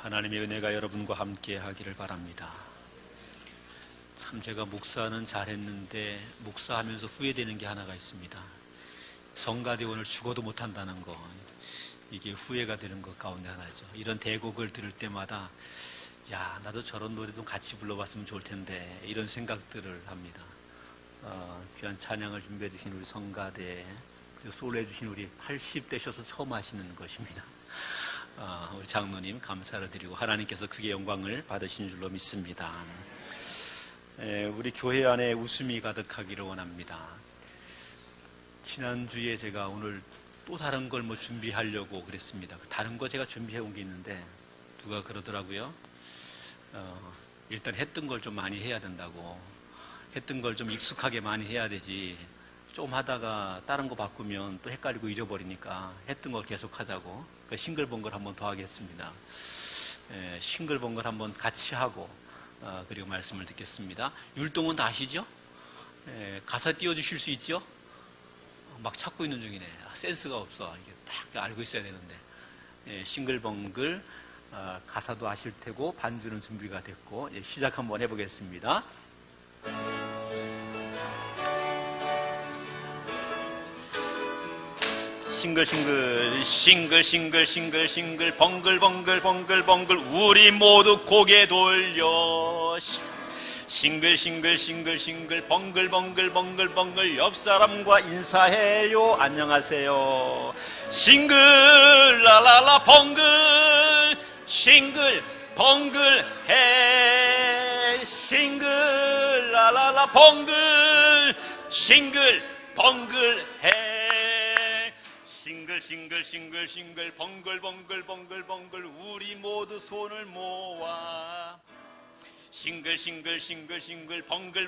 하나님의 은혜가 여러분과 함께 하기를 바랍니다. 참 제가 목사는 잘했는데 목사하면서 후회되는 게 하나가 있습니다. 성가대원을 죽어도 못한다는 거, 이게 후회가 되는 것 가운데 하나죠. 이런 대곡을 들을 때마다 야, 나도 저런 노래 좀 같이 불러봤으면 좋을 텐데 이런 생각들을 합니다. 귀한 찬양을 준비해 주신 우리 성가대, 그리고 솔로해 주신 우리 80대셔서 처음 하시는 것입니다. 우리 장로님 감사를 드리고 하나님께서 크게 영광을 받으신 줄로 믿습니다. 우리 교회 안에 웃음이 가득하기를 원합니다. 지난주에 제가 오늘 또 다른 걸 준비하려고 그랬습니다. 다른 거 제가 준비해 온 게 있는데 누가 그러더라고요. 일단 했던 걸 좀 많이 해야 된다고. 했던 걸 좀 익숙하게 많이 해야 되지. 좀 하다가 다른 거 바꾸면 또 헷갈리고 잊어버리니까 했던 걸 계속 하자고. 싱글벙글 한번 더 하겠습니다. 싱글벙글 한번 같이 하고 그리고 말씀을 듣겠습니다. 율동은 다 아시죠? 가사 띄워주실 수 있죠? 막 찾고 있는 중이네. 센스가 없어. 이게 딱 알고 있어야 되는데. 싱글벙글 가사도 아실 테고 반주는 준비가 됐고 시작 한번 해보겠습니다. 싱글 벙글 우리 모두 고개 돌려 싱글 벙글 옆 사람과 인사해요. 안녕하세요. 싱글 라라라 벙글 싱글 벙글 해 싱글 라라라 벙글 싱글 벙글 해 싱글 벙글 우리 모두 손을 모아 싱글 벙글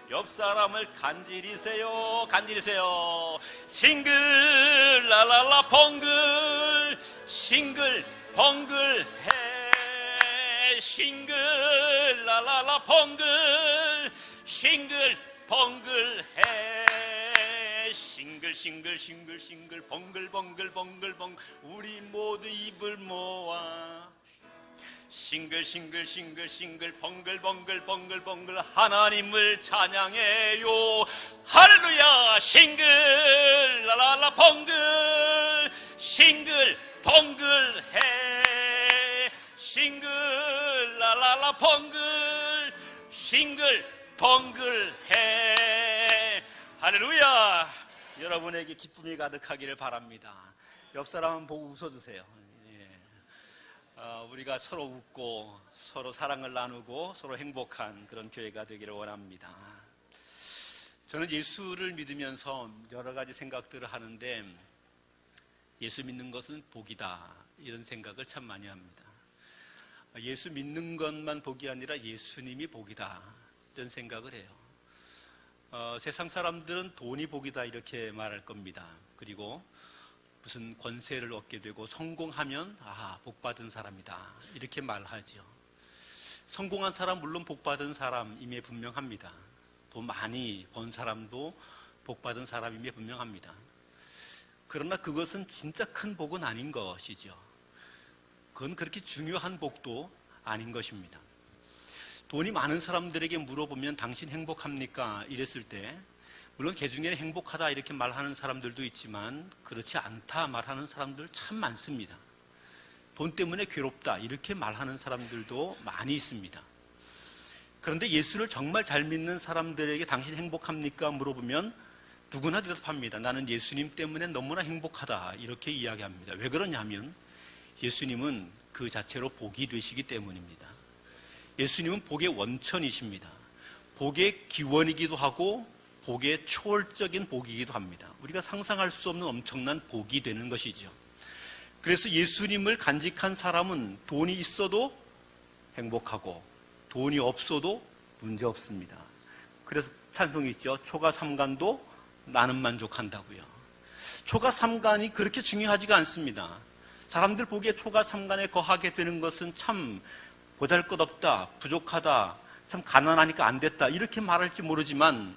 옆 사람을 간지리세요. 싱글 라라라 벙글 싱글 벙글 해 싱글 라라라 벙글 싱글 벙글 해 싱글 벙글 우리 모두 입을 모아 싱글 벙글 하나님을 찬양해요. 할렐루야. 싱글 라라라 벙글 싱글 벙글 해 싱글 라라라 벙글 싱글 벙글 해. 할렐루야. 여러분에게 기쁨이 가득하기를 바랍니다. 옆 사람 보고 웃어주세요. 우리가 서로 웃고 서로 사랑을 나누고 서로 행복한 그런 교회가 되기를 원합니다. 저는 예수를 믿으면서 여러 가지 생각들을 하는데 예수 믿는 것은 복이다 이런 생각을 참 많이 합니다. 예수 믿는 것만 복이 아니라 예수님이 복이다 이런 생각을 해요. 세상 사람들은 돈이 복이다 이렇게 말할 겁니다. 그리고 무슨 권세를 얻게 되고 성공하면 복받은 사람이다 이렇게 말하죠. 성공한 사람 물론 복받은 사람임에 분명합니다. 돈 많이 번 사람도 복받은 사람임에 분명합니다. 그러나 그것은 진짜 큰 복은 아닌 것이죠. 그건 그렇게 중요한 복도 아닌 것입니다. 돈이 많은 사람들에게 물어보면 당신 행복합니까? 이랬을 때 물론 개중에는 행복하다 이렇게 말하는 사람들도 있지만 그렇지 않다 말하는 사람들 참 많습니다. 돈 때문에 괴롭다 이렇게 말하는 사람들도 많이 있습니다. 그런데 예수를 정말 잘 믿는 사람들에게 당신 행복합니까? 물어보면 누구나 대답합니다. 나는 예수님 때문에 너무나 행복하다 이렇게 이야기합니다. 왜 그러냐면 예수님은 그 자체로 복이 되시기 때문입니다. 예수님은 복의 원천이십니다. 복의 기원이기도 하고 복의 초월적인 복이기도 합니다. 우리가 상상할 수 없는 엄청난 복이 되는 것이죠. 그래서 예수님을 간직한 사람은 돈이 있어도 행복하고 돈이 없어도 문제 없습니다. 그래서 찬송이 있죠. 초가 삼간도 나는 만족한다고요. 초가 삼간이 그렇게 중요하지가 않습니다. 사람들 보기에 초가 삼간에 거하게 되는 것은 참 보잘것없다, 부족하다, 참 가난하니까 안 됐다 이렇게 말할지 모르지만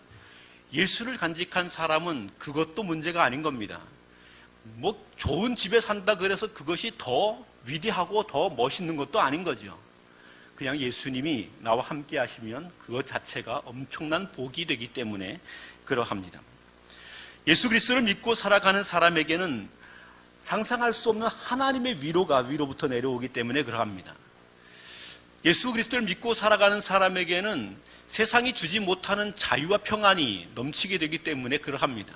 예수를 간직한 사람은 그것도 문제가 아닌 겁니다. 뭐 좋은 집에 산다 그래서 그것이 더 위대하고 더 멋있는 것도 아닌 거죠. 그냥 예수님이 나와 함께 하시면 그것 자체가 엄청난 복이 되기 때문에 그러합니다. 예수 그리스도를 믿고 살아가는 사람에게는 상상할 수 없는 하나님의 위로가 위로부터 내려오기 때문에 그러합니다. 예수 그리스도를 믿고 살아가는 사람에게는 세상이 주지 못하는 자유와 평안이 넘치게 되기 때문에 그러합니다.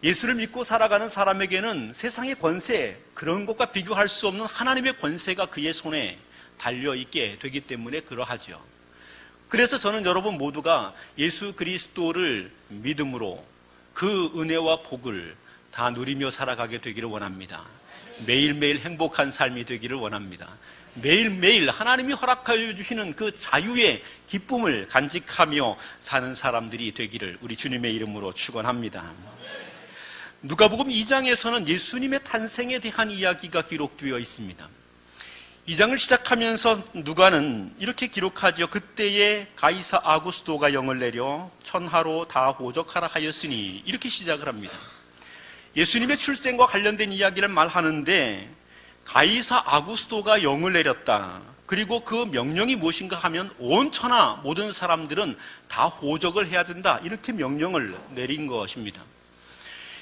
예수를 믿고 살아가는 사람에게는 세상의 권세, 그런 것과 비교할 수 없는 하나님의 권세가 그의 손에 달려있게 되기 때문에 그러하죠. 그래서 저는 여러분 모두가 예수 그리스도를 믿음으로 그 은혜와 복을 다 누리며 살아가게 되기를 원합니다. 매일매일 행복한 삶이 되기를 원합니다. 매일매일 하나님이 허락하여 주시는 그 자유의 기쁨을 간직하며 사는 사람들이 되기를 우리 주님의 이름으로 축원합니다. 누가복음 2장에서는 예수님의 탄생에 대한 이야기가 기록되어 있습니다. 2장을 시작하면서 누가는 이렇게 기록하죠. 그때에 가이사 아구스도가 영을 내려 천하로 다 호적하라 하였으니, 이렇게 시작을 합니다. 예수님의 출생과 관련된 이야기를 말하는데 가이사 아구스도가 영을 내렸다. 그리고 그 명령이 무엇인가 하면 온 천하 모든 사람들은 다 호적을 해야 된다. 이렇게 명령을 내린 것입니다.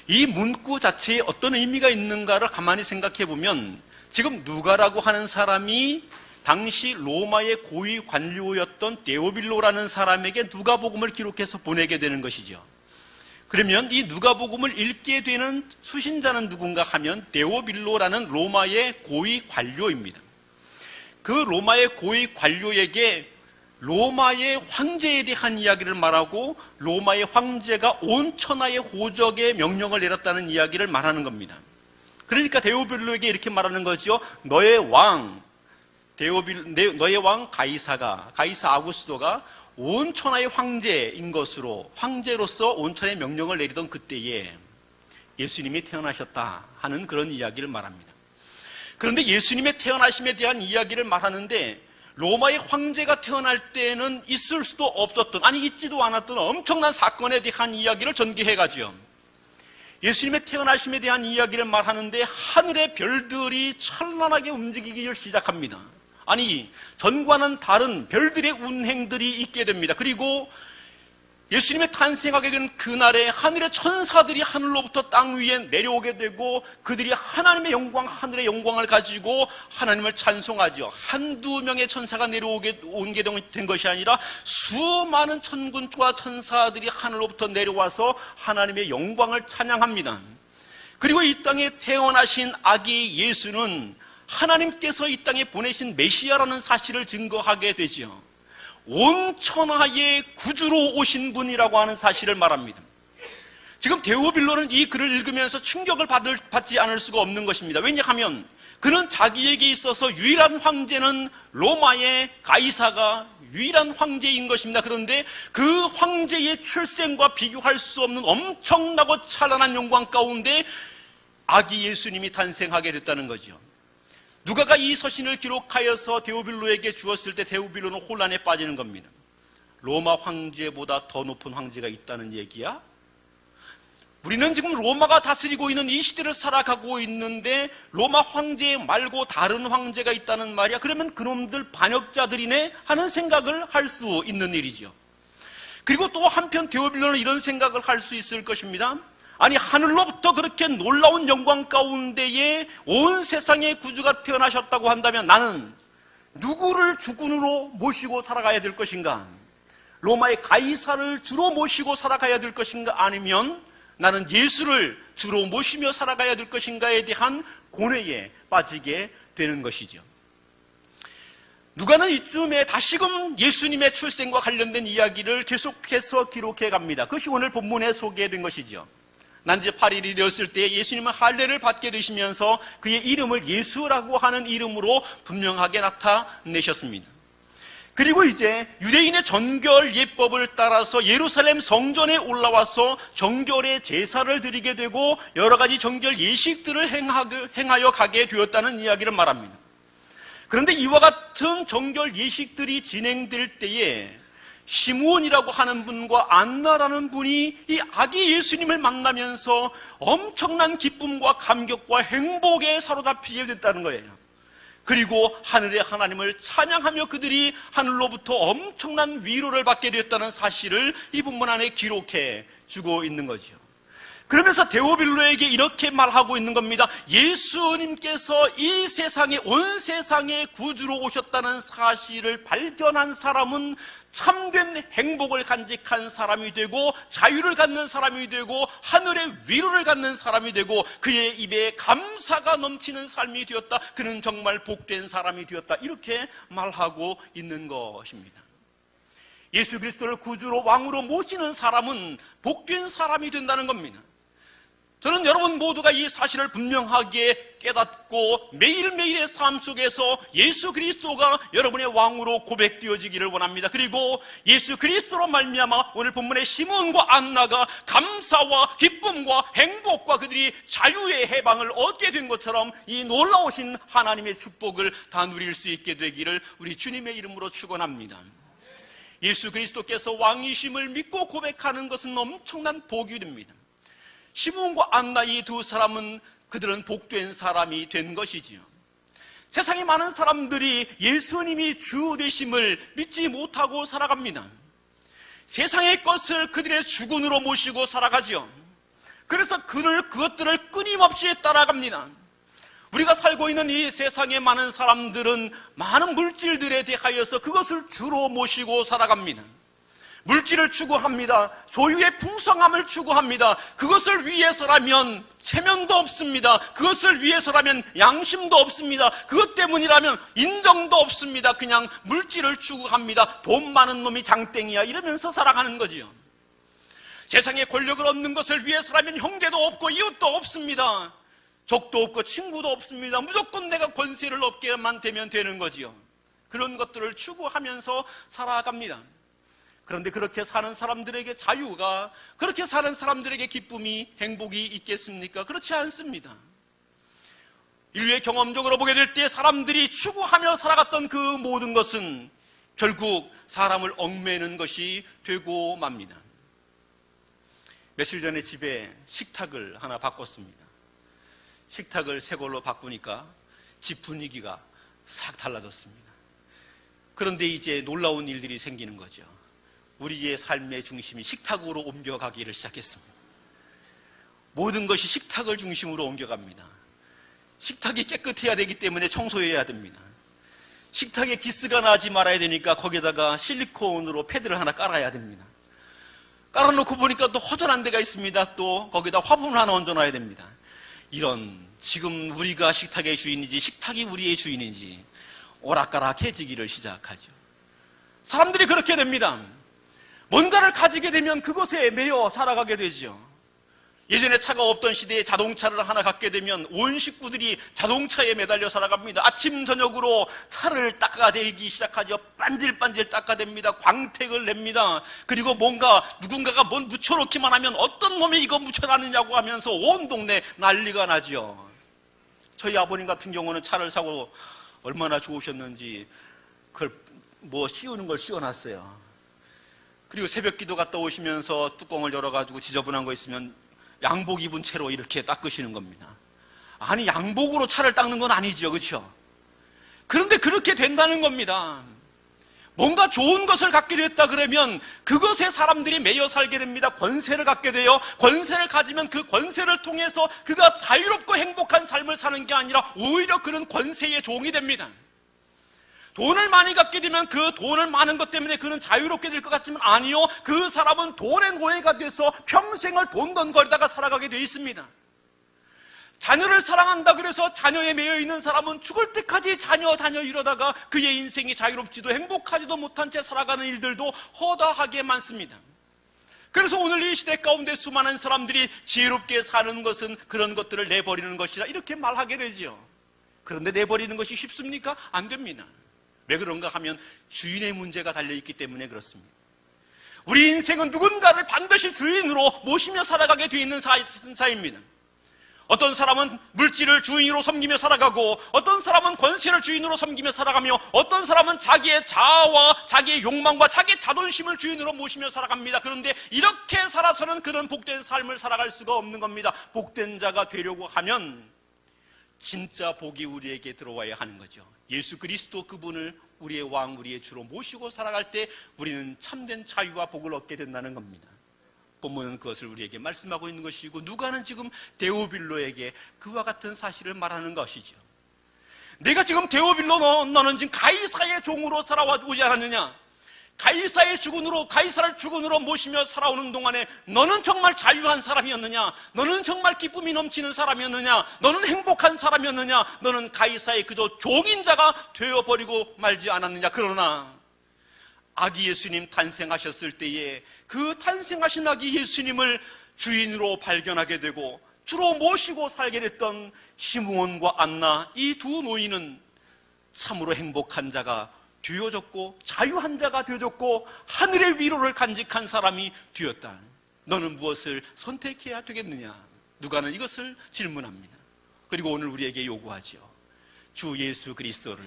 이 문구 자체에 어떤 의미가 있는가를 가만히 생각해 보면 지금 누가라고 하는 사람이 당시 로마의 고위 관료였던 데오빌로라는 사람에게 누가복음을 기록해서 보내게 되는 것이죠. 그러면 이 누가복음을 읽게 되는 수신자는 누군가 하면 데오빌로라는 로마의 고위 관료입니다. 그 로마의 고위 관료에게 로마의 황제에 대한 이야기를 말하고 로마의 황제가 온 천하의 호적의 명령을 내렸다는 이야기를 말하는 겁니다. 그러니까 데오빌로에게 이렇게 말하는 거죠. 너의 왕 가이사 아구스도가 온 천하의 황제인 것으로, 황제로서 온 천하의 명령을 내리던 그때에 예수님이 태어나셨다 하는 그런 이야기를 말합니다. 그런데 예수님의 태어나심에 대한 이야기를 말하는데 로마의 황제가 태어날 때는 있을 수도 없었던, 아니 있지도 않았던 엄청난 사건에 대한 이야기를 전개해가지요. 예수님의 태어나심에 대한 이야기를 말하는데 하늘의 별들이 찬란하게 움직이기 시작합니다. 아니 전과는 다른 별들의 운행들이 있게 됩니다. 그리고 예수님의 탄생하게 된 그날에 하늘의 천사들이 하늘로부터 땅 위에 내려오게 되고 그들이 하나님의 영광, 하늘의 영광을 가지고 하나님을 찬송하죠. 한두 명의 천사가 내려오게 된 것이 아니라 수많은 천군과 천사들이 하늘로부터 내려와서 하나님의 영광을 찬양합니다. 그리고 이 땅에 태어나신 아기 예수는 하나님께서 이 땅에 보내신 메시아라는 사실을 증거하게 되죠. 온 천하의 구주로 오신 분이라고 하는 사실을 말합니다. 지금 데오빌로는 이 글을 읽으면서 충격을 받지 않을 수가 없는 것입니다. 왜냐하면 그는 자기에게 있어서 유일한 황제는 로마의 가이사가 유일한 황제인 것입니다. 그런데 그 황제의 출생과 비교할 수 없는 엄청나고 찬란한 영광 가운데 아기 예수님이 탄생하게 됐다는 거죠. 누가가 이 서신을 기록하여서 데오빌로에게 주었을 때 데오빌로는 혼란에 빠지는 겁니다. 로마 황제보다 더 높은 황제가 있다는 얘기야? 우리는 지금 로마가 다스리고 있는 이 시대를 살아가고 있는데 로마 황제 말고 다른 황제가 있다는 말이야? 그러면 그놈들 반역자들이네 하는 생각을 할 수 있는 일이죠. 그리고 또 한편 데오빌로는 이런 생각을 할 수 있을 것입니다. 아니 하늘로부터 그렇게 놀라운 영광 가운데에 온 세상의 구주가 태어나셨다고 한다면 나는 누구를 주군으로 모시고 살아가야 될 것인가? 로마의 가이사를 주로 모시고 살아가야 될 것인가? 아니면 나는 예수를 주로 모시며 살아가야 될 것인가에 대한 고뇌에 빠지게 되는 것이죠. 누가는 이쯤에 다시금 예수님의 출생과 관련된 이야기를 계속해서 기록해 갑니다. 그것이 오늘 본문에 소개된 것이죠. 난지 8일이 되었을 때 예수님은 할례를 받게 되시면서 그의 이름을 예수라고 하는 이름으로 분명하게 나타내셨습니다. 그리고 이제 유대인의 정결 예법을 따라서 예루살렘 성전에 올라와서 정결의 제사를 드리게 되고 여러 가지 정결 예식들을 행하여 가게 되었다는 이야기를 말합니다. 그런데 이와 같은 정결 예식들이 진행될 때에 시므온이라고 하는 분과 안나라는 분이 이 아기 예수님을 만나면서 엄청난 기쁨과 감격과 행복에 사로잡히게 됐다는 거예요. 그리고 하늘의 하나님을 찬양하며 그들이 하늘로부터 엄청난 위로를 받게 되었다는 사실을 이 본문 안에 기록해 주고 있는 거죠. 그러면서 데오빌로에게 이렇게 말하고 있는 겁니다. 예수님께서 이 세상에, 온 세상의 구주로 오셨다는 사실을 발견한 사람은 참된 행복을 간직한 사람이 되고 자유를 갖는 사람이 되고 하늘의 위로를 갖는 사람이 되고 그의 입에 감사가 넘치는 삶이 되었다. 그는 정말 복된 사람이 되었다. 이렇게 말하고 있는 것입니다. 예수 그리스도를 구주로 왕으로 모시는 사람은 복된 사람이 된다는 겁니다. 저는 여러분 모두가 이 사실을 분명하게 깨닫고 매일매일의 삶 속에서 예수 그리스도가 여러분의 왕으로 고백되어지기를 원합니다. 그리고 예수 그리스도로 말미암아 오늘 본문의 시몬과 안나가 감사와 기쁨과 행복과 그들이 자유의 해방을 얻게 된 것처럼 이 놀라우신 하나님의 축복을 다 누릴 수 있게 되기를 우리 주님의 이름으로 축원합니다. 예수 그리스도께서 왕이심을 믿고 고백하는 것은 엄청난 복이 됩니다. 시몬과 안나 이 두 사람은 그들은 복된 사람이 된 것이지요. 세상에 많은 사람들이 예수님이 주 되심을 믿지 못하고 살아갑니다. 세상의 것을 그들의 주군으로 모시고 살아가지요. 그래서 그것들을 끊임없이 따라갑니다. 우리가 살고 있는 이 세상에 많은 사람들은 많은 물질들에 대하여서 그것을 주로 모시고 살아갑니다. 물질을 추구합니다. 소유의 풍성함을 추구합니다. 그것을 위해서라면 체면도 없습니다. 그것을 위해서라면 양심도 없습니다. 그것 때문이라면 인정도 없습니다. 그냥 물질을 추구합니다. 돈 많은 놈이 장땡이야 이러면서 살아가는 거지요. 세상에 권력을 얻는 것을 위해서라면 형제도 없고 이웃도 없습니다. 적도 없고 친구도 없습니다. 무조건 내가 권세를 얻게만 되면 되는 거지요. 그런 것들을 추구하면서 살아갑니다. 그런데 그렇게 사는 사람들에게 자유가, 그렇게 사는 사람들에게 기쁨이, 행복이 있겠습니까? 그렇지 않습니다. 인류의 경험적으로 보게 될 때 사람들이 추구하며 살아갔던 그 모든 것은 결국 사람을 얽매는 것이 되고 맙니다. 며칠 전에 집에 식탁을 하나 바꿨습니다. 식탁을 새 걸로 바꾸니까 집 분위기가 싹 달라졌습니다. 그런데 이제 놀라운 일들이 생기는 거죠. 우리의 삶의 중심이 식탁으로 옮겨가기를 시작했습니다. 모든 것이 식탁을 중심으로 옮겨갑니다. 식탁이 깨끗해야 되기 때문에 청소해야 됩니다. 식탁에 기스가 나지 말아야 되니까 거기다가 실리콘으로 패드를 하나 깔아야 됩니다. 깔아놓고 보니까 또 허전한 데가 있습니다. 또 거기다 화분을 하나 얹어놔야 됩니다. 이런, 지금 우리가 식탁의 주인인지 식탁이 우리의 주인인지 오락가락해지기를 시작하죠. 사람들이 그렇게 됩니다. 뭔가를 가지게 되면 그것에 매여 살아가게 되죠. 예전에 차가 없던 시대에 자동차를 하나 갖게 되면 온 식구들이 자동차에 매달려 살아갑니다. 아침 저녁으로 차를 닦아대기 시작하죠. 반질반질 닦아댑니다. 광택을 냅니다. 그리고 누군가가 뭔 묻혀놓기만 하면 어떤 놈이 이거 묻혀놨느냐고 하면서 온 동네 난리가 나죠. 저희 아버님 같은 경우는 차를 사고 얼마나 좋으셨는지 그걸 씌우는 걸 씌워놨어요. 그리고 새벽 기도 갔다 오시면서 뚜껑을 열어가지고 지저분한 거 있으면 양복 입은 채로 이렇게 닦으시는 겁니다. 아니, 양복으로 차를 닦는 건 아니죠. 그렇죠? 그런데 그렇게 된다는 겁니다. 뭔가 좋은 것을 갖게 됐다 그러면 그것에 사람들이 매여 살게 됩니다. 권세를 갖게 돼요. 권세를 가지면 그 권세를 통해서 그가 자유롭고 행복한 삶을 사는 게 아니라 오히려 그는 권세의 종이 됩니다. 돈을 많이 갖게 되면 그 돈을 많은 것 때문에 그는 자유롭게 될 것 같지만 아니요. 그 사람은 돈의 노예가 돼서 평생을 돈돈거리다가 살아가게 되어 있습니다. 자녀를 사랑한다 그래서 자녀에 매여 있는 사람은 죽을 때까지 자녀 이러다가 그의 인생이 자유롭지도 행복하지도 못한 채 살아가는 일들도 허다하게 많습니다. 그래서 오늘 이 시대 가운데 수많은 사람들이 지혜롭게 사는 것은 그런 것들을 내버리는 것이라 이렇게 말하게 되죠. 그런데 내버리는 것이 쉽습니까? 안 됩니다. 왜 그런가 하면 주인의 문제가 달려있기 때문에 그렇습니다. 우리 인생은 누군가를 반드시 주인으로 모시며 살아가게 되어 있는 사입니다. 어떤 사람은 물질을 주인으로 섬기며 살아가고, 어떤 사람은 권세를 주인으로 섬기며 살아가며, 어떤 사람은 자기의 자아와 자기의 욕망과 자기의 자존심을 주인으로 모시며 살아갑니다. 그런데 이렇게 살아서는 그런 복된 삶을 살아갈 수가 없는 겁니다. 복된 자가 되려고 하면 진짜 복이 우리에게 들어와야 하는 거죠. 예수 그리스도 그분을 우리의 왕, 우리의 주로 모시고 살아갈 때 우리는 참된 자유와 복을 얻게 된다는 겁니다. 본문은 그것을 우리에게 말씀하고 있는 것이고, 누가는 지금 데오빌로에게 그와 같은 사실을 말하는 것이죠. 내가 지금 데오빌로, 너는 지금 가이사의 종으로 살아오지 않았느냐? 가이사의 주군으로, 가이사를 주군으로 모시며 살아오는 동안에 너는 정말 자유한 사람이었느냐? 너는 정말 기쁨이 넘치는 사람이었느냐? 너는 행복한 사람이었느냐? 너는 가이사의 그저 종인 자가 되어버리고 말지 않았느냐? 그러나 아기 예수님 탄생하셨을 때에 그 탄생하신 아기 예수님을 주인으로 발견하게 되고 주로 모시고 살게 됐던 시므온과 안나, 이 두 노인은 참으로 행복한 자가 되어졌고 자유한 자가 되어졌고 하늘의 위로를 간직한 사람이 되었다. 너는 무엇을 선택해야 되겠느냐? 누가는 이것을 질문합니다. 그리고 오늘 우리에게 요구하죠. 주 예수 그리스도를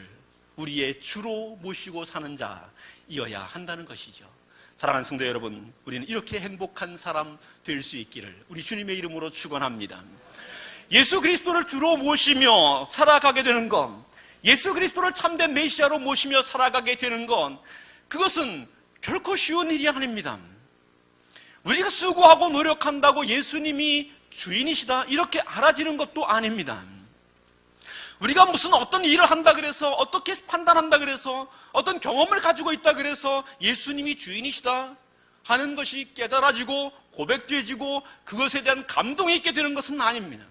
우리의 주로 모시고 사는 자이어야 한다는 것이죠. 사랑하는 성도 여러분, 우리는 이렇게 행복한 사람 될 수 있기를 우리 주님의 이름으로 축원합니다. 예수 그리스도를 주로 모시며 살아가게 되는 것, 예수 그리스도를 참된 메시아로 모시며 살아가게 되는 것, 그것은 결코 쉬운 일이 아닙니다. 우리가 수고하고 노력한다고 예수님이 주인이시다 이렇게 알아지는 것도 아닙니다. 우리가 무슨 어떤 일을 한다 그래서, 어떻게 판단한다 그래서, 어떤 경험을 가지고 있다 그래서 예수님이 주인이시다 하는 것이 깨달아지고 고백되어지고 그것에 대한 감동이 있게 되는 것은 아닙니다.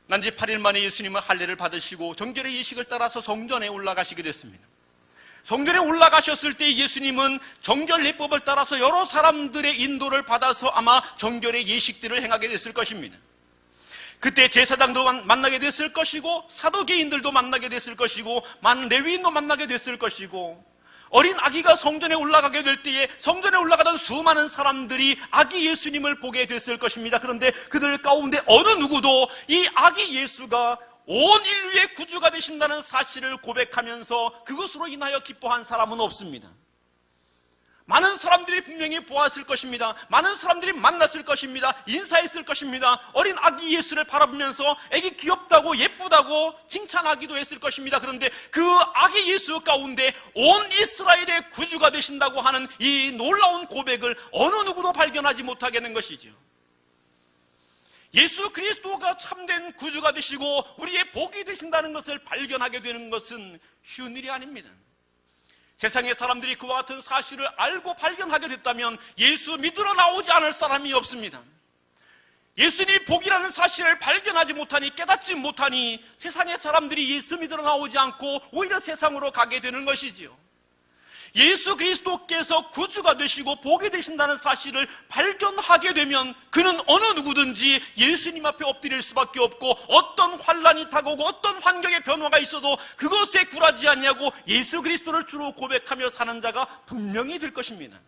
난지 8일 만에 예수님은 할례를 받으시고 정결의 예식을 따라서 성전에 올라가시게 됐습니다. 성전에 올라가셨을 때 예수님은 정결 예법을 따라서 여러 사람들의 인도를 받아서 아마 정결의 예식들을 행하게 됐을 것입니다. 그때 제사장도 만나게 됐을 것이고 사도계인들도 만나게 됐을 것이고 많은 레위인도 만나게 됐을 것이고, 어린 아기가 성전에 올라가게 될 때에 성전에 올라가던 수많은 사람들이 아기 예수님을 보게 됐을 것입니다. 그런데 그들 가운데 어느 누구도 이 아기 예수가 온 인류의 구주가 되신다는 사실을 고백하면서 그것으로 인하여 기뻐한 사람은 없습니다. 많은 사람들이 분명히 보았을 것입니다. 많은 사람들이 만났을 것입니다. 인사했을 것입니다. 어린 아기 예수를 바라보면서 애기 귀엽다고 예쁘다고 칭찬하기도 했을 것입니다. 그런데 그 아기 예수 가운데 온 이스라엘의 구주가 되신다고 하는 이 놀라운 고백을 어느 누구도 발견하지 못하게 된 것이죠. 예수 그리스도가 참된 구주가 되시고 우리의 복이 되신다는 것을 발견하게 되는 것은 쉬운 일이 아닙니다. 세상의 사람들이 그와 같은 사실을 알고 발견하게 됐다면 예수 믿으러 나오지 않을 사람이 없습니다. 예수님이 복이라는 사실을 발견하지 못하니, 깨닫지 못하니 세상의 사람들이 예수 믿으러 나오지 않고 오히려 세상으로 가게 되는 것이지요. 예수 그리스도께서 구주가 되시고 복이 되신다는 사실을 발견하게 되면 그는 어느 누구든지 예수님 앞에 엎드릴 수밖에 없고, 어떤 환란이 다가오고 어떤 환경의 변화가 있어도 그것에 굴하지 아니하고 예수 그리스도를 주로 고백하며 사는 자가 분명히 될 것입니다.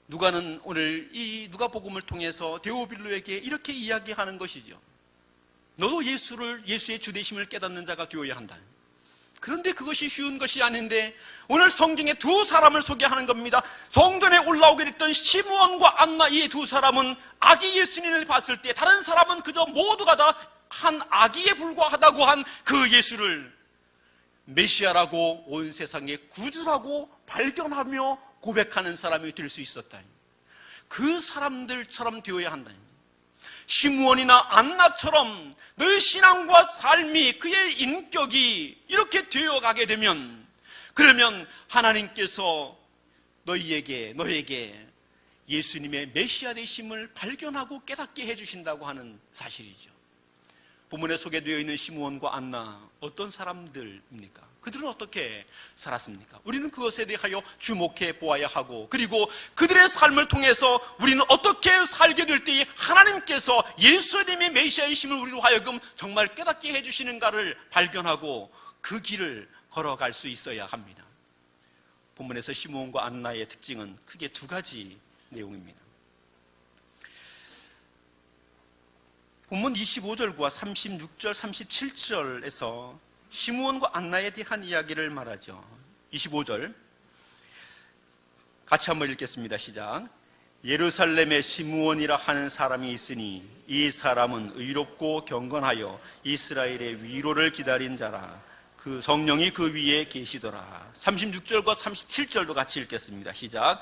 누가는 오늘 이 누가복음을 통해서 데오빌로에게 이렇게 이야기하는 것이죠. 너도 예수의 주되심을 깨닫는 자가 되어야 한다. 그런데 그것이 쉬운 것이 아닌데 오늘 성경에 두 사람을 소개하는 겁니다. 성전에 올라오게 됐던 시므온과 안나, 이 두 사람은 아기 예수님을 봤을 때 다른 사람은 그저 모두가 다 한 아기에 불과하다고 한 그 예수를 메시아라고, 온 세상의 구주라고 발견하며 고백하는 사람이 될 수 있었다. 그 사람들처럼 되어야 한다. 시므온이나 안나처럼 너의 신앙과 삶이, 그의 인격이 이렇게 되어가게 되면, 그러면 하나님께서 너에게 예수님의 메시아 되심을 발견하고 깨닫게 해주신다고 하는 사실이죠. 본문에 소개되어 있는 시므온과 안나, 어떤 사람들입니까? 그들은 어떻게 살았습니까? 우리는 그것에 대하여 주목해 보아야 하고, 그리고 그들의 삶을 통해서 우리는 어떻게 살게 될 때에 하나님께서 예수님의 메시아이심을 우리로 하여금 정말 깨닫게 해주시는가를 발견하고 그 길을 걸어갈 수 있어야 합니다. 본문에서 시므온과 안나의 특징은 크게 두 가지 내용입니다. 본문 25절과 36절, 37절에서 시므온과 안나에 대한 이야기를 말하죠. 25절 같이 한번 읽겠습니다. 시작. 예루살렘에 시므온이라 하는 사람이 있으니 이 사람은 의롭고 경건하여 이스라엘의 위로를 기다린 자라. 그 성령이 그 위에 계시더라. 36절과 37절도 같이 읽겠습니다. 시작.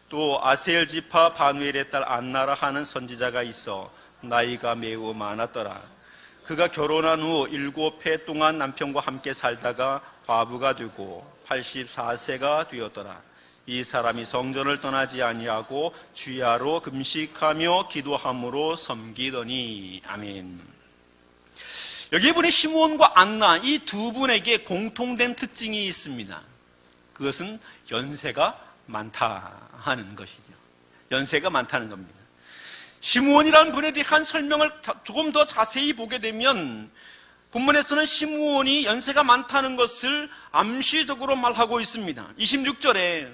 또 아셀 지파 바누엘의 딸 안나라 하는 선지자가 있어 나이가 매우 많았더라. 그가 결혼한 후 7해 동안 남편과 함께 살다가 과부가 되고 84세가 되었더라. 이 사람이 성전을 떠나지 아니하고 주야로 금식하며 기도함으로 섬기더니. 아멘. 여기에 보니 시므온과 안나 이 두 분에게 공통된 특징이 있습니다. 그것은 연세가 많다 하는 것이죠. 연세가 많다는 겁니다. 시므온이라는 분에 대한 설명을 조금 더 자세히 보게 되면 본문에서는 시므온이 연세가 많다는 것을 암시적으로 말하고 있습니다. 26절에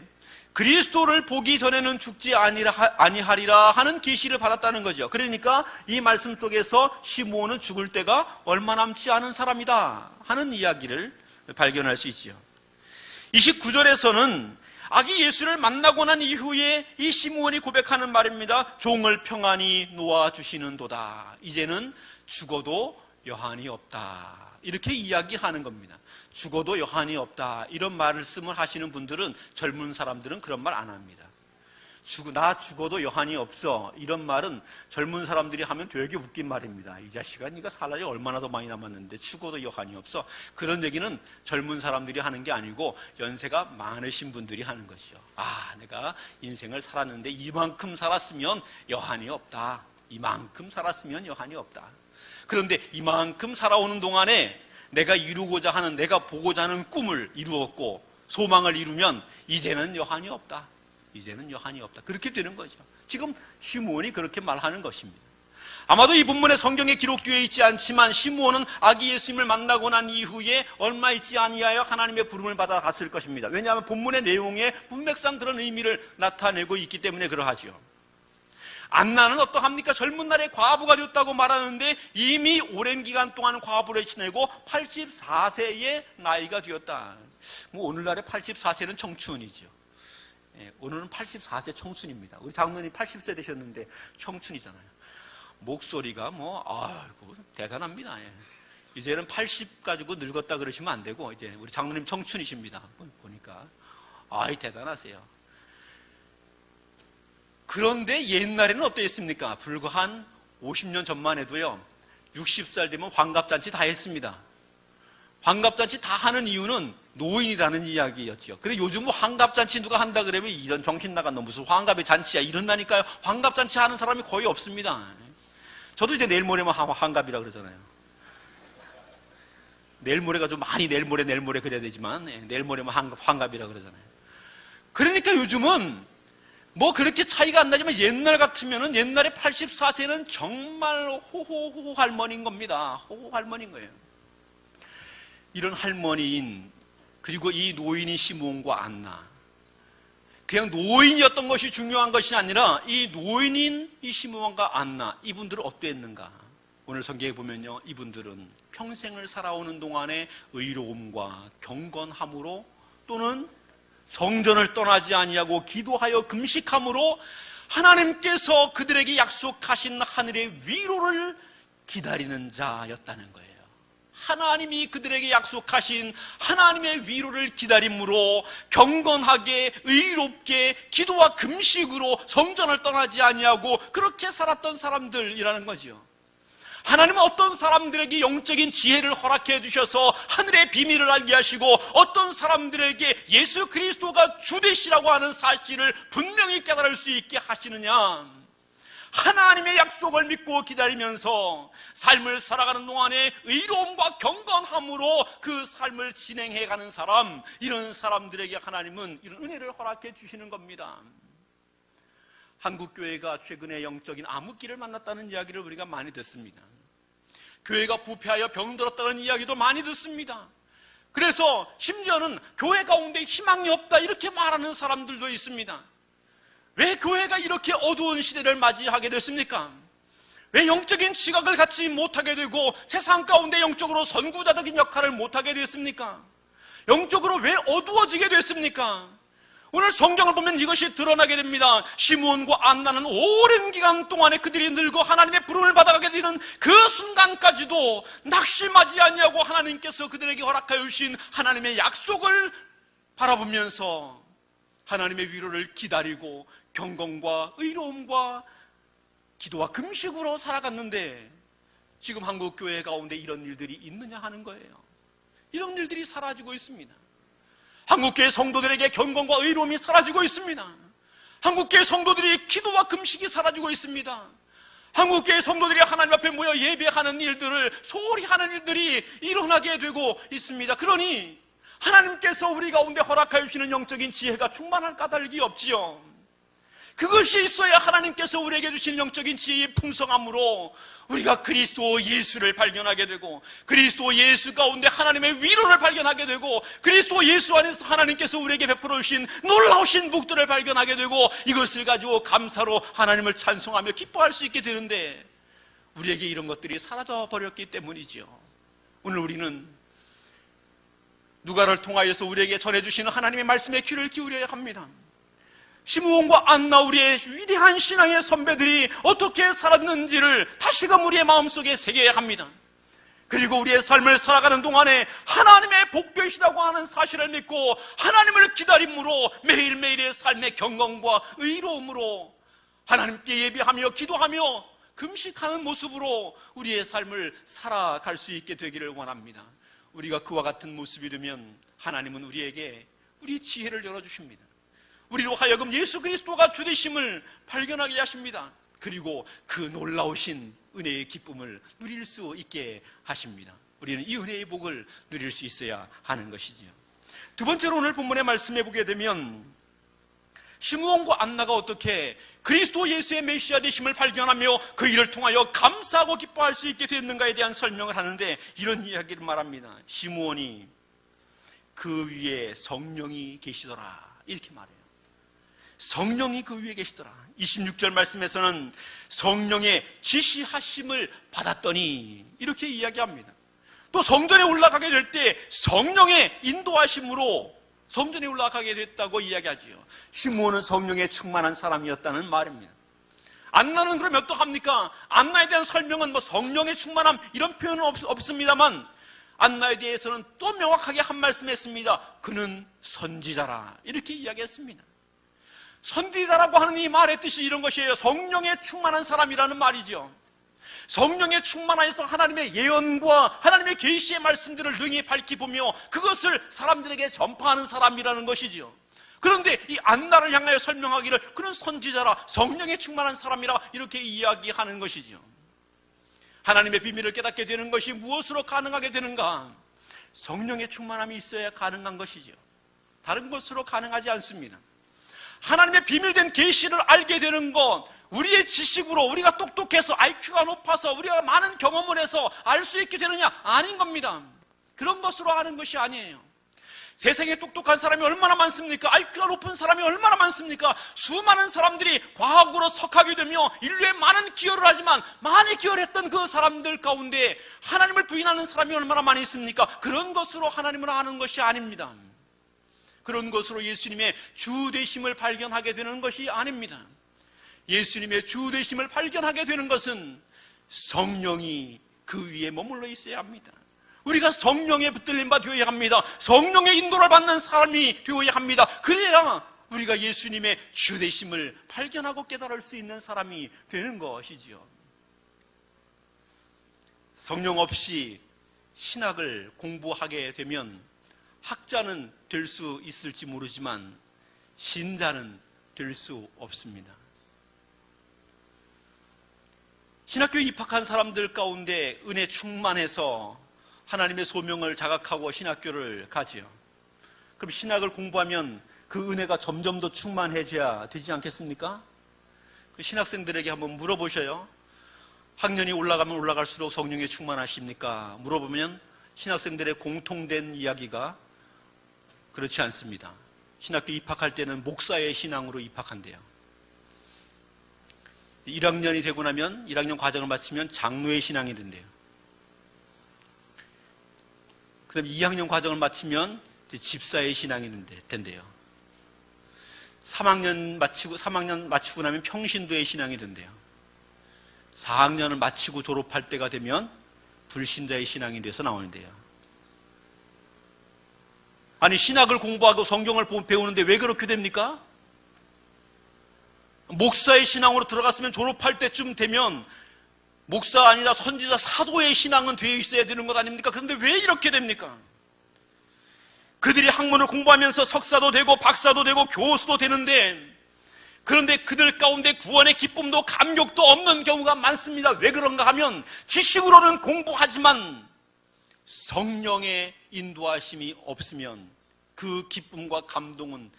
그리스도를 보기 전에는 죽지 아니하리라 하는 계시를 받았다는 거죠. 그러니까 이 말씀 속에서 시므온은 죽을 때가 얼마 남지 않은 사람이다 하는 이야기를 발견할 수 있죠. 29절에서는 아기 예수를 만나고 난 이후에 이 시므온이 고백하는 말입니다. 종을 평안히 놓아주시는도다. 이제는 죽어도 여한이 없다. 이렇게 이야기하는 겁니다. 죽어도 여한이 없다. 이런 말씀을 하시는 분들은, 젊은 사람들은 그런 말 안 합니다. 나 죽어도 여한이 없어. 이런 말은 젊은 사람들이 하면 되게 웃긴 말입니다. 이 자식아, 네가 살 날이 얼마나 더 많이 남았는데 죽어도 여한이 없어. 그런 얘기는 젊은 사람들이 하는 게 아니고 연세가 많으신 분들이 하는 것이죠. 아, 내가 인생을 살았는데 이만큼 살았으면 여한이 없다. 이만큼 살았으면 여한이 없다. 그런데 이만큼 살아오는 동안에 내가 이루고자 하는, 내가 보고자 하는 꿈을 이루었고 소망을 이루면 이제는 여한이 없다. 이제는 여한이 없다. 그렇게 되는 거죠. 지금 시므온이 그렇게 말하는 것입니다. 아마도 이 본문에 성경에 기록되어 있지 않지만 시므온은 아기 예수님을 만나고 난 이후에 얼마 있지 아니하여 하나님의 부름을 받아 갔을 것입니다. 왜냐하면 본문의 내용에 분명상 그런 의미를 나타내고 있기 때문에 그러하죠. 안나는 어떠합니까? 젊은 날에 과부가 되었다고 말하는데 이미 오랜 기간 동안 과부를 지내고 84세의 나이가 되었다. 뭐 오늘날의 84세는 청춘이죠. 오늘은 84세 청춘입니다. 우리 장로님 80세 되셨는데 청춘이잖아요. 목소리가 아이고 대단합니다. 이제는 80 가지고 늙었다 그러시면 안 되고 이제 우리 장로님 청춘이십니다. 보니까 아이 대단하세요. 그런데 옛날에는 어떠했습니까? 불과 한 50년 전만 해도요, 60살 되면 환갑잔치 다 했습니다. 환갑잔치 다 하는 이유는 노인이라는 이야기였죠. 근데 요즘은 환갑잔치 누가 한다 그러면 이런 정신 나간 놈 무슨 환갑의 잔치야 이런다니까요. 환갑잔치 하는 사람이 거의 없습니다. 저도 이제 내일 모레면 환갑이라 그러잖아요. 내일 모레가 좀 많이 내일 모레 그래야 되지만 내일 모레면 환갑이라 그러잖아요. 그러니까 요즘은 뭐 그렇게 차이가 안 나지만 옛날 같으면은 옛날에 84세는 정말 호호호 할머니인 겁니다. 호호 할머니인 거예요. 이런 할머니인, 그리고 이 노인인 시므온과 안나, 그냥 노인이었던 것이 중요한 것이 아니라 이 노인인 이 시므온과 안나, 이분들은 어땠는가? 오늘 성경에 보면요, 이분들은 평생을 살아오는 동안에 의로움과 경건함으로 또는 성전을 떠나지 아니하고 기도하여 금식함으로 하나님께서 그들에게 약속하신 하늘의 위로를 기다리는 자였다는 거예요. 하나님이 그들에게 약속하신 하나님의 위로를 기다림으로 경건하게 의롭게 기도와 금식으로 성전을 떠나지 아니하고 그렇게 살았던 사람들이라는 거죠. 하나님은 어떤 사람들에게 영적인 지혜를 허락해 주셔서 하늘의 비밀을 알게 하시고 어떤 사람들에게 예수 그리스도가 주 되시라고 하는 사실을 분명히 깨달을 수 있게 하시느냐? 하나님의 약속을 믿고 기다리면서 삶을 살아가는 동안에 의로움과 경건함으로 그 삶을 진행해가는 사람, 이런 사람들에게 하나님은 이런 은혜를 허락해 주시는 겁니다. 한국교회가 최근에 영적인 암흑기를 만났다는 이야기를 우리가 많이 듣습니다. 교회가 부패하여 병들었다는 이야기도 많이 듣습니다. 그래서 심지어는 교회 가운데 희망이 없다 이렇게 말하는 사람들도 있습니다. 왜 교회가 이렇게 어두운 시대를 맞이하게 됐습니까? 왜 영적인 지각을 갖지 못하게 되고 세상 가운데 영적으로 선구자적인 역할을 못하게 됐습니까? 영적으로 왜 어두워지게 됐습니까? 오늘 성경을 보면 이것이 드러나게 됩니다. 시므온과 안나는 오랜 기간 동안에 그들이 늙어 하나님의 부름을 받아가게 되는 그 순간까지도 낙심하지 아니하고 하나님께서 그들에게 허락하여 주신 하나님의 약속을 바라보면서 하나님의 위로를 기다리고 경건과 의로움과 기도와 금식으로 살아갔는데 지금 한국 교회 가운데 이런 일들이 있느냐 하는 거예요. 이런 일들이 사라지고 있습니다. 한국교회 성도들에게 경건과 의로움이 사라지고 있습니다. 한국교회 성도들이 기도와 금식이 사라지고 있습니다. 한국교회 성도들이 하나님 앞에 모여 예배하는 일들을 소홀히 하는 일들이 일어나게 되고 있습니다. 그러니 하나님께서 우리 가운데 허락하여 주시는 영적인 지혜가 충만할 까닭이 없지요. 그것이 있어야 하나님께서 우리에게 주시는 영적인 지혜의 풍성함으로 우리가 그리스도 예수를 발견하게 되고 그리스도 예수 가운데 하나님의 위로를 발견하게 되고 그리스도 예수 안에서 하나님께서 우리에게 베풀어 주신 놀라우신 복들을 발견하게 되고 이것을 가지고 감사로 하나님을 찬송하며 기뻐할 수 있게 되는데 우리에게 이런 것들이 사라져 버렸기 때문이죠. 오늘 우리는 누가를 통하여서 우리에게 전해주시는 하나님의 말씀에 귀를 기울여야 합니다. 시므온과 안나 우리의 위대한 신앙의 선배들이 어떻게 살았는지를 다시금 우리의 마음속에 새겨야 합니다. 그리고 우리의 삶을 살아가는 동안에 하나님의 복되시다고 하는 사실을 믿고 하나님을 기다림으로 매일매일의 삶의 경건과 의로움으로 하나님께 예배하며 기도하며 금식하는 모습으로 우리의 삶을 살아갈 수 있게 되기를 원합니다. 우리가 그와 같은 모습이 되면 하나님은 우리에게 우리 지혜를 열어주십니다. 우리로 하여금 예수 그리스도가 주 되심을 발견하게 하십니다. 그리고 그 놀라우신 은혜의 기쁨을 누릴 수 있게 하십니다. 우리는 이 은혜의 복을 누릴 수 있어야 하는 것이지요. 두 번째로 오늘 본문의 말씀해 보게 되면 시므온과 안나가 어떻게 그리스도 예수의 메시아 되심을 발견하며 그 일을 통하여 감사하고 기뻐할 수 있게 됐는가에 대한 설명을 하는데 이런 이야기를 말합니다. 시므온이 그 위에 성령이 계시더라 이렇게 말해요. 성령이 그 위에 계시더라. 26절 말씀에서는 성령의 지시하심을 받았더니 이렇게 이야기합니다. 또 성전에 올라가게 될 때 성령의 인도하심으로 성전에 올라가게 됐다고 이야기하지요. 시므온은 성령에 충만한 사람이었다는 말입니다. 안나는 그러면 어떡합니까? 안나에 대한 설명은 성령의 충만함 이런 표현은 없습니다만 안나에 대해서는 또 명확하게 한 말씀 했습니다. 그는 선지자라 이렇게 이야기했습니다. 선지자라고 하는 이 말의 뜻이 이런 것이에요. 성령에 충만한 사람이라는 말이죠. 성령에 충만하여서 하나님의 예언과 하나님의 계시의 말씀들을 능히 밝히보며 그것을 사람들에게 전파하는 사람이라는 것이지요. 그런데 이 안나를 향하여 설명하기를 그는 선지자라 성령에 충만한 사람이라 이렇게 이야기하는 것이지요. 하나님의 비밀을 깨닫게 되는 것이 무엇으로 가능하게 되는가? 성령의 충만함이 있어야 가능한 것이죠. 다른 것으로 가능하지 않습니다. 하나님의 비밀된 계시를 알게 되는 것, 우리의 지식으로 우리가 똑똑해서 IQ가 높아서 우리가 많은 경험을 해서 알 수 있게 되느냐? 아닌 겁니다. 그런 것으로 아는 것이 아니에요. 세상에 똑똑한 사람이 얼마나 많습니까? IQ가 높은 사람이 얼마나 많습니까? 수많은 사람들이 과학으로 석학이 되며 인류에 많은 기여를 하지만 많이 기여를 했던 그 사람들 가운데 하나님을 부인하는 사람이 얼마나 많이 있습니까? 그런 것으로 하나님을 아는 것이 아닙니다. 그런 것으로 예수님의 주 되심을 발견하게 되는 것이 아닙니다. 예수님의 주 되심을 발견하게 되는 것은 성령이 그 위에 머물러 있어야 합니다. 우리가 성령에 붙들림 바 되어야 합니다. 성령의 인도를 받는 사람이 되어야 합니다. 그래야 우리가 예수님의 주 되심을 발견하고 깨달을 수 있는 사람이 되는 것이지요. 성령 없이 신학을 공부하게 되면 학자는 될 수 있을지 모르지만 신자는 될 수 없습니다. 신학교에 입학한 사람들 가운데 은혜 충만해서 하나님의 소명을 자각하고 신학교를 가지요. 그럼 신학을 공부하면 그 은혜가 점점 더 충만해져야 되지 않겠습니까? 그 신학생들에게 한번 물어보셔요. 학년이 올라가면 올라갈수록 성령에 충만하십니까? 물어보면 신학생들의 공통된 이야기가 그렇지 않습니다. 신학교 입학할 때는 목사의 신앙으로 입학한대요. 1학년이 되고 나면 1학년 과정을 마치면 장로의 신앙이 된대요. 그 다음에 2학년 과정을 마치면 집사의 신앙이 된대요. 3학년 마치고 나면 평신도의 신앙이 된대요. 4학년을 마치고 졸업할 때가 되면 불신자의 신앙이 돼서 나오는데요. 아니, 신학을 공부하고 성경을 배우는데 왜 그렇게 됩니까? 목사의 신앙으로 들어갔으면 졸업할 때쯤 되면 목사 아니라 선지자 사도의 신앙은 되어 있어야 되는 것 아닙니까? 그런데 왜 이렇게 됩니까? 그들이 학문을 공부하면서 석사도 되고 박사도 되고 교수도 되는데, 그런데 그들 가운데 구원의 기쁨도 감격도 없는 경우가 많습니다. 왜 그런가 하면 지식으로는 공부하지만 성령의 인도하심이 없으면 그 기쁨과 감동은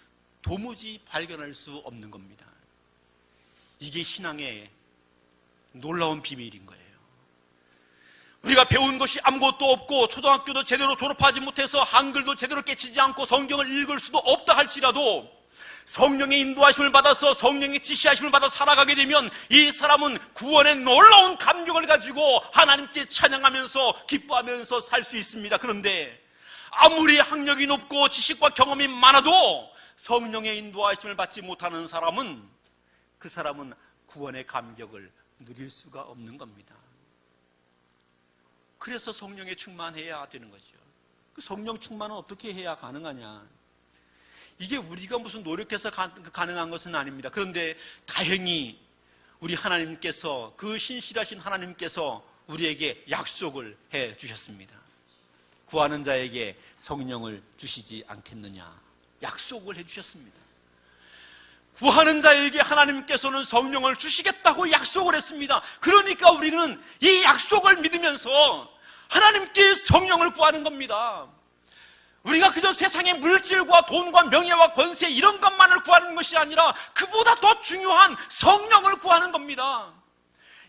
도무지 발견할 수 없는 겁니다. 이게 신앙의 놀라운 비밀인 거예요. 우리가 배운 것이 아무것도 없고 초등학교도 제대로 졸업하지 못해서 한글도 제대로 깨치지 않고 성경을 읽을 수도 없다 할지라도 성령의 인도하심을 받아서 성령의 지시하심을 받아 살아가게 되면 이 사람은 구원의 놀라운 감격을 가지고 하나님께 찬양하면서 기뻐하면서 살 수 있습니다. 그런데 아무리 학력이 높고 지식과 경험이 많아도 성령의 인도하심을 받지 못하는 사람은, 그 사람은 구원의 감격을 누릴 수가 없는 겁니다. 그래서 성령에 충만해야 되는 거죠. 그 성령 충만은 어떻게 해야 가능하냐? 이게 우리가 무슨 노력해서 가능한 것은 아닙니다. 그런데 다행히 우리 하나님께서, 그 신실하신 하나님께서 우리에게 약속을 해 주셨습니다. 구하는 자에게 성령을 주시지 않겠느냐, 약속을 해 주셨습니다. 구하는 자에게 하나님께서는 성령을 주시겠다고 약속을 했습니다. 그러니까 우리는 이 약속을 믿으면서 하나님께 성령을 구하는 겁니다. 우리가 그저 세상의 물질과 돈과 명예와 권세 이런 것만을 구하는 것이 아니라 그보다 더 중요한 성령을 구하는 겁니다.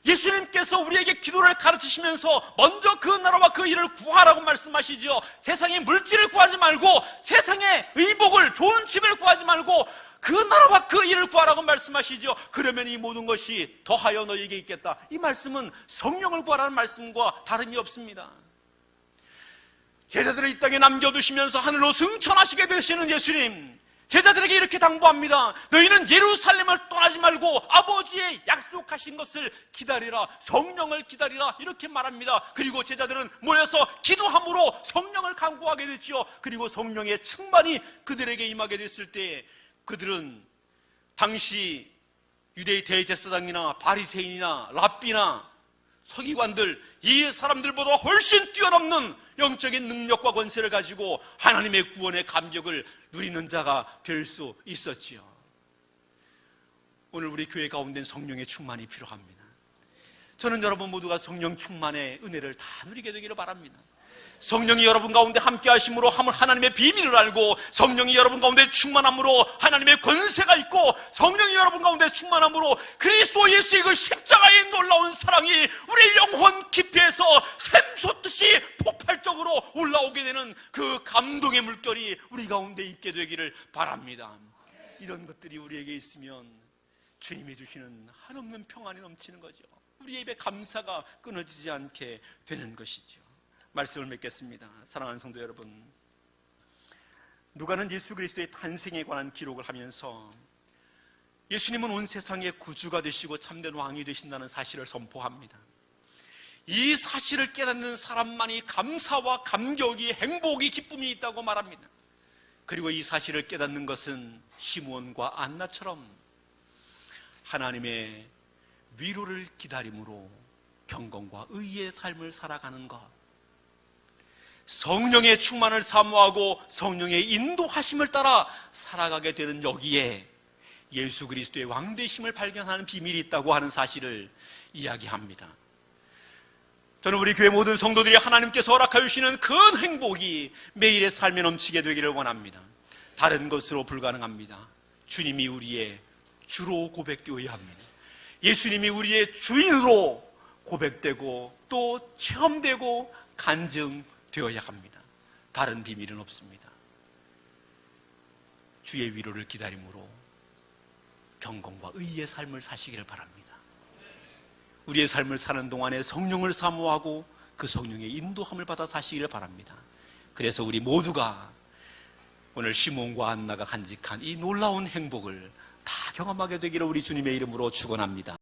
예수님께서 우리에게 기도를 가르치시면서 먼저 그 나라와 그 일을 구하라고 말씀하시죠. 세상의 물질을 구하지 말고, 세상의 의복을, 좋은 집을 구하지 말고 그 나라와 그 일을 구하라고 말씀하시죠. 그러면 이 모든 것이 더하여 너에게 있겠다. 이 말씀은 성령을 구하라는 말씀과 다름이 없습니다. 제자들을 이 땅에 남겨두시면서 하늘로 승천하시게 되시는 예수님, 제자들에게 이렇게 당부합니다. 너희는 예루살렘을 떠나지 말고 아버지의 약속하신 것을 기다리라, 성령을 기다리라, 이렇게 말합니다. 그리고 제자들은 모여서 기도함으로 성령을 간구하게 됐지요. 그리고 성령의 충만이 그들에게 임하게 됐을 때 그들은 당시 유대의 대제사장이나 바리새인이나 랍비나 서기관들, 이 사람들보다 훨씬 뛰어넘는 영적인 능력과 권세를 가지고 하나님의 구원의 감격을 누리는 자가 될 수 있었지요. 오늘 우리 교회 가운데는 성령의 충만이 필요합니다. 저는 여러분 모두가 성령 충만의 은혜를 다 누리게 되기를 바랍니다. 성령이 여러분 가운데 함께 하심으로 하나님의 비밀을 알고, 성령이 여러분 가운데 충만함으로 하나님의 권세가 있고, 성령이 여러분 가운데 충만함으로 그리스도 예수의 그 십자가의 놀라운 사랑이 우리 영혼 깊이에서 샘솟듯이 폭발적으로 올라오게 되는 그 감동의 물결이 우리 가운데 있게 되기를 바랍니다. 이런 것들이 우리에게 있으면 주님이 주시는 한없는 평안이 넘치는 거죠. 우리의 입에 감사가 끊어지지 않게 되는 것이죠. 말씀을 맺겠습니다. 사랑하는 성도 여러분, 누가는 예수 그리스도의 탄생에 관한 기록을 하면서 예수님은 온 세상의 구주가 되시고 참된 왕이 되신다는 사실을 선포합니다. 이 사실을 깨닫는 사람만이 감사와 감격이, 행복이, 기쁨이 있다고 말합니다. 그리고 이 사실을 깨닫는 것은 시므온과 안나처럼 하나님의 위로를 기다림으로 경건과 의의 삶을 살아가는 것, 성령의 충만을 사모하고 성령의 인도하심을 따라 살아가게 되는 여기에 예수 그리스도의 왕되심을 발견하는 비밀이 있다고 하는 사실을 이야기합니다. 저는 우리 교회 모든 성도들이 하나님께서 허락하여 주시는 큰 행복이 매일의 삶에 넘치게 되기를 원합니다. 다른 것으로 불가능합니다. 주님이 우리의 주로 고백되어야 합니다. 예수님이 우리의 주인으로 고백되고 또 체험되고 간증되어야 합니다. 다른 비밀은 없습니다. 주의 위로를 기다림으로 경건과 의의 삶을 사시기를 바랍니다. 우리의 삶을 사는 동안에 성령을 사모하고 그 성령의 인도함을 받아 사시기를 바랍니다. 그래서 우리 모두가 오늘 시몬과 안나가 간직한 이 놀라운 행복을 다 경험하게 되기를 우리 주님의 이름으로 축원합니다.